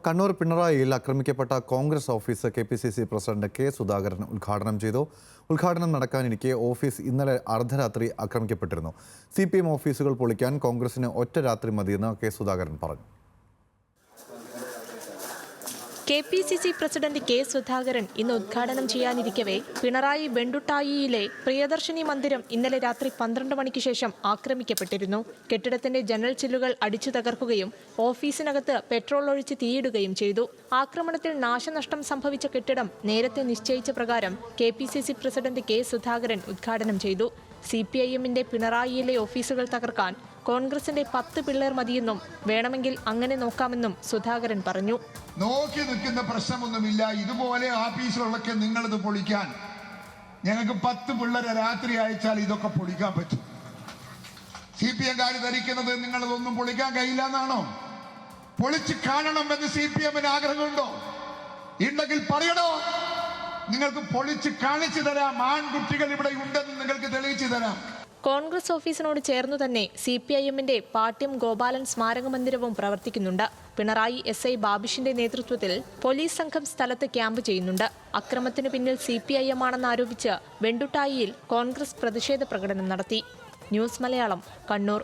കണ്ണൂർ പിണറായിയിൽ ആക്രമിക്കപ്പെട്ട Congress office KPCC president K Sudhakaran ഉദ്ഘാടനം ചെയ്തു. ഉദ്ഘാടനം നടക്കാനിരിക്കെ ഓഫീസ് ഇന്നലെ അർദ്ധരാത്രി ആക്രമിക്കപ്പെട്ടിരുന്നു. CPM ഓഫീസുകൾ പൊളിക്കാൻ കോൺഗ്രസിന് ഒറ്റ രാത്രി മതിയെന്ന് കെ സുധാകരൻ പറഞ്ഞു. KPCC പ്രസിഡന്റ് കെ സുധാകരൻ ഇന്ന് ഉദ്ഘാടനം ചെയ്യാനിരിക്കവേ പിണറായി വെണ്ടുട്ടായിയിലെ പ്രിയദർശിനി മന്ദിരം ഇന്നലെ രാത്രി 12 മണിക്ക് ശേഷം ആക്രമിക്കപ്പെട്ടിരുന്നു. കെട്ടിടത്തിന്റെ ജനൽ ചില്ലുകൾ അടിച്ചു തകർക്കുകയും ഓഫീസിനകത്ത് പെട്രോൾ ഒഴിച്ച് തീയിടുകയും ചെയ്തു. ആക്രമണത്തിൽ നാശനഷ്ടം സംഭവിച്ച കെട്ടിടം നേരത്തെ നിശ്ചയിച്ച പ്രകാരം KPCC പ്രസിഡന്റ് കെ സുധാകരൻ ഉദ്ഘാടനം ചെയ്തു. CPIMന്റെ പിണറായിയിലെ ഓഫീസുകൾ തകർക്കാൻ കോൺഗ്രസിന്റെ 10 പിള്ളേർ മതിയെന്നും വേണമെങ്കിൽ അങ്ങനെ നോക്കാമെന്നും സുധാകരൻ പറഞ്ഞു. നോക്കി നിൽക്കുന്ന പ്രശ്നമൊന്നുമില്ല. ഇതുപോലെ ഓഫീസുകളൊക്കെ നിങ്ങളിത് പൊളിക്കാൻ ഞങ്ങൾക്ക് 10 പിള്ളേരെ രാത്രി അയച്ചാൽ ഇതൊക്കെ പൊളിക്കാൻ പറ്റും. CPM ധരിക്കുന്നത് നിങ്ങളിതൊന്നും പൊളിക്കാൻ കഴിയില്ല എന്നാണോ? പൊളിച്ച് കാണണമെന്ന് CPMന് ആഗ്രഹമുണ്ടോ? ഉണ്ടെങ്കിൽ പറയണോ? നിങ്ങൾക്ക് പൊളിച്ച് കാണിച്ചു തരാം. ആൺകുട്ടികൾ ഇവിടെ ഉണ്ടെന്ന് നിങ്ങൾക്ക് തെളിയിച്ചു തരാം. കോൺഗ്രസ് ഓഫീസിനോട് ചേർന്നു തന്നെ CPIMന്റെ പാട്യം ഗോപാലൻ സ്മാരക മന്ദിരവും പ്രവർത്തിക്കുന്നുണ്ട്. പിണറായി SI ബാബിഷിന്റെ നേതൃത്വത്തിൽ പോലീസ് സംഘം സ്ഥലത്ത് ക്യാമ്പ് ചെയ്യുന്നുണ്ട്. അക്രമത്തിന് പിന്നിൽ CPIM ആണെന്ന് ആരോപിച്ച് വെണ്ടുട്ടായിയിൽ കോൺഗ്രസ് പ്രതിഷേധ പ്രകടനം നടത്തി. ന്യൂസ് മലയാളം, കണ്ണൂർ.